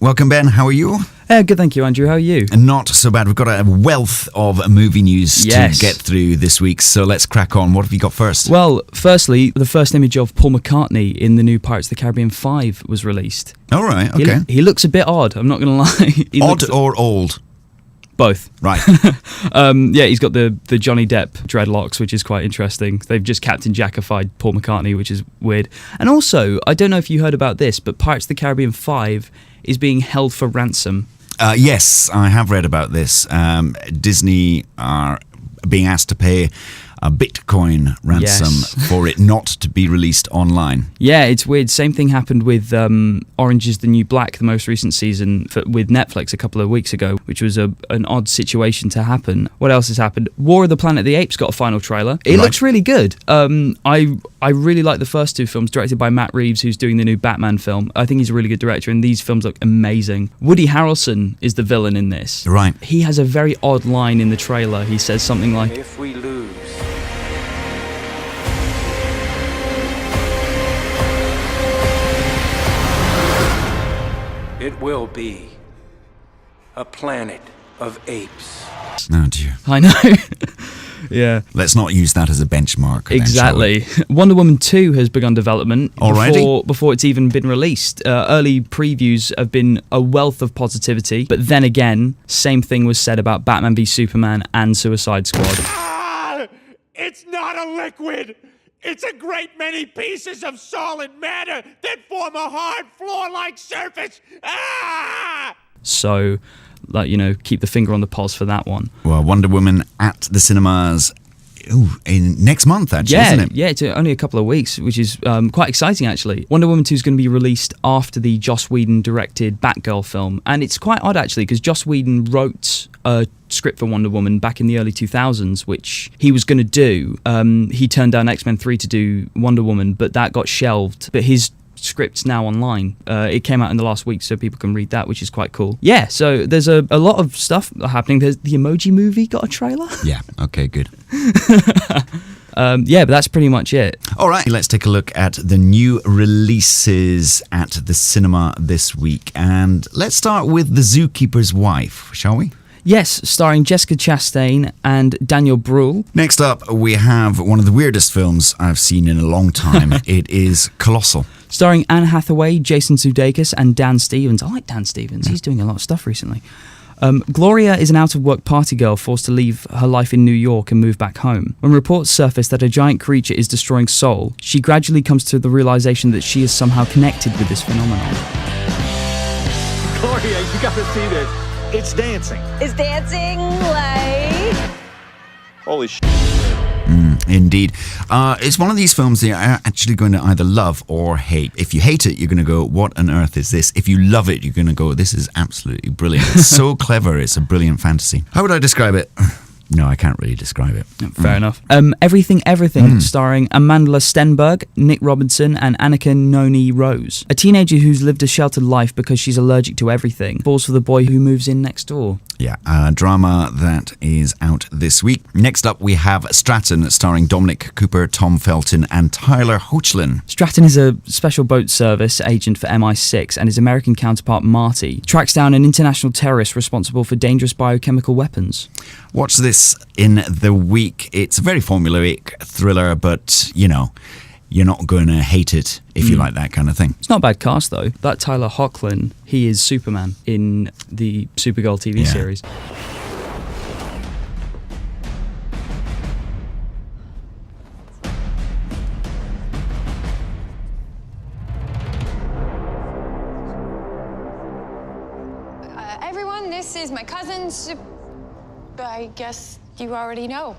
Welcome, Ben. How are you? Good, thank you, Andrew. How are you? Not so bad. We've got a wealth of movie news to get through this week, so let's crack on. What have you got first? Well, firstly, the first image of Paul McCartney in the new Pirates of the Caribbean 5 was released. All right, okay. He looks a bit odd, I'm not going to lie. Odd or old? Both. Right. He's got the Johnny Depp dreadlocks, which is quite interesting. They've just Captain Jackified Paul McCartney, which is weird. And also, I don't know if you heard about this, but Pirates of the Caribbean 5 is being held for ransom. Yes, I have read about this. Disney are being asked to pay a Bitcoin ransom for it not to be released online. Yeah, it's weird. Same thing happened with Orange is the New Black, the most recent season with Netflix a couple of weeks ago, which was an odd situation to happen. What else has happened? War of the Planet of the Apes got a final trailer. It looks really good. I really like the first two films, directed by Matt Reeves, who's doing the new Batman film. I think he's a really good director, and these films look amazing. Woody Harrelson is the villain in this. Right. He has a very odd line in the trailer. He says something like, "If we lose, it will be a planet of apes." Oh dear. I know. Yeah. Let's not use that as a benchmark. Exactly. Then, Wonder Woman 2 has begun development already? Before it's even been released. Early previews have been a wealth of positivity, but then again, same thing was said about Batman v Superman and Suicide Squad. It's not a liquid! It's a great many pieces of solid matter that form a hard floor-like surface! So, keep the finger on the pulse for that one. Well, Wonder Woman at the cinemas in next month, actually, isn't it? Yeah, it's only a couple of weeks, which is quite exciting, actually. Wonder Woman 2 is going to be released after the Joss Whedon-directed Batgirl film. And it's quite odd, actually, because Joss Whedon wrote a script for Wonder Woman back in the early 2000s, which he was going to do. He turned down X-Men 3 to do Wonder Woman, but that got shelved. But his script's now online. It came out in the last week, so people can read that, which is quite cool. Yeah, so there's a lot of stuff happening. There's the Emoji Movie got a trailer. Yeah, okay, good. But that's pretty much it. All right, let's take a look at the new releases at the cinema this week. And let's start with The Zookeeper's Wife, shall we? Yes, starring Jessica Chastain and Daniel Bruhl. Next up, we have one of the weirdest films I've seen in a long time. It is Colossal. Starring Anne Hathaway, Jason Sudeikis, and Dan Stevens. I like Dan Stevens. He's doing a lot of stuff recently. Gloria is an out-of-work party girl forced to leave her life in New York and move back home. When reports surface that a giant creature is destroying Seoul, she gradually comes to the realization that she is somehow connected with this phenomenon. Gloria, you gotta see this. It's dancing. Is dancing like... Holy shit. Indeed. It's one of these films that you're actually going to either love or hate. If you hate it, you're going to go, what on earth is this? If you love it, you're going to go, this is absolutely brilliant. It's so clever. It's a brilliant fantasy. How would I describe it? No, I can't really describe it. Fair enough. Everything, starring Amanda Stenberg, Nick Robinson, and Annika Noni Rose. A teenager who's lived a sheltered life because she's allergic to everything falls for the boy who moves in next door. Yeah, a drama that is out this week. Next up, we have Stratton, starring Dominic Cooper, Tom Felton, and Tyler Hoechlin. Stratton is a special boat service agent for MI6, and his American counterpart, Marty, tracks down an international terrorist responsible for dangerous biochemical weapons. Watch this in the week. It's a very formulaic thriller, but, you're not going to hate it if you like that kind of thing. It's not a bad cast, though. That Tyler Hoechlin, he is Superman in the Supergirl TV series. Everyone, this is my cousin. I guess you already know.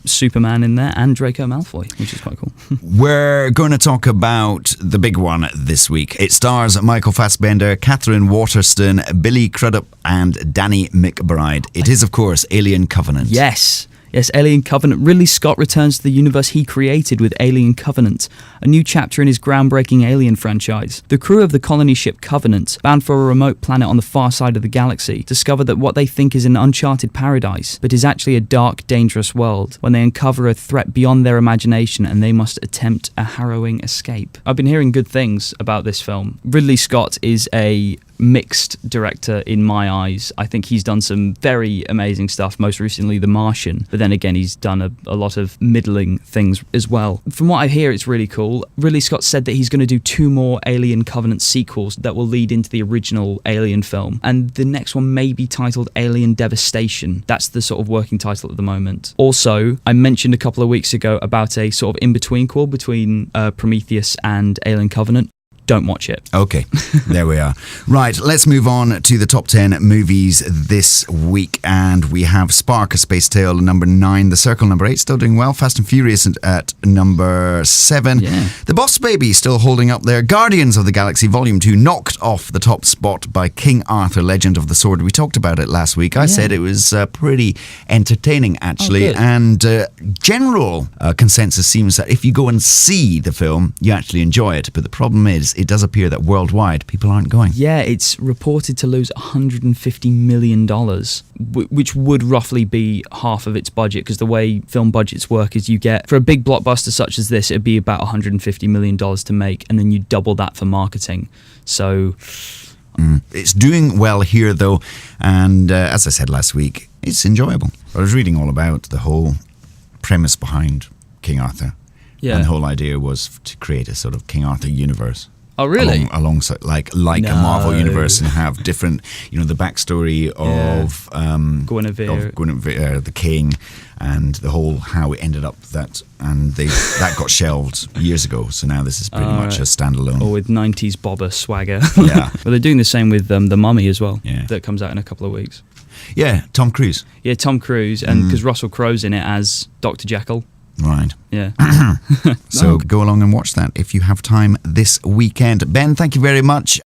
Superman in there and Draco Malfoy, which is quite cool. We're going to talk about the big one this week. It stars Michael Fassbender, Catherine Waterston, Billy Crudup, and Danny McBride. It is, of course, Alien Covenant. Yes. Yes, Alien Covenant. Ridley Scott returns to the universe he created with Alien Covenant, a new chapter in his groundbreaking Alien franchise. The crew of the colony ship Covenant, bound for a remote planet on the far side of the galaxy, discover that what they think is an uncharted paradise, but is actually a dark, dangerous world, when they uncover a threat beyond their imagination and they must attempt a harrowing escape. I've been hearing good things about this film. Ridley Scott is a mixed director in my eyes. I think he's done some very amazing stuff, most recently The Martian, but then again he's done a lot of middling things as well. From what I hear, it's really cool. Ridley Scott said that he's going to do 2 more Alien Covenant sequels that will lead into the original Alien film, and the next one may be titled Alien Devastation. That's the sort of working title at the moment. Also, I mentioned a couple of weeks ago about a sort of in-between call between Prometheus and Alien Covenant. Don't watch it. Okay, there we are. Right, let's move on to the top 10 movies this week. And we have Spark, A Space Tale, number 9. The Circle, number 8, still doing well. Fast and Furious at number 7. Yeah. The Boss Baby, still holding up there. Guardians of the Galaxy, Volume 2, knocked off the top spot by King Arthur, Legend of the Sword. We talked about it last week. I said it was pretty entertaining, actually. And general consensus seems that if you go and see the film, you actually enjoy it. But the problem is, it does appear that worldwide people aren't going. Yeah, it's reported to lose $150 million, which would roughly be half of its budget, because the way film budgets work is you get, for a big blockbuster such as this, it'd be about $150 million to make, and then you double that for marketing. So it's doing well here, though, and as I said last week, it's enjoyable. I was reading all about the whole premise behind King Arthur. Yeah. And the whole idea was to create a sort of King Arthur universe. Oh, really? Alongside, like a Marvel universe, and have different, the backstory of Guinevere, the king, and the whole how it ended up that got shelved years ago. So now this is pretty much a standalone. Or with 90s bobber swagger. Yeah. Well, they're doing the same with The Mummy as well. Yeah. That comes out in a couple of weeks. Yeah, Tom Cruise. Yeah, Tom Cruise, and because Russell Crowe's in it as Dr. Jekyll. Right. Yeah. So go along and watch that if you have time this weekend. Ben, thank you very much.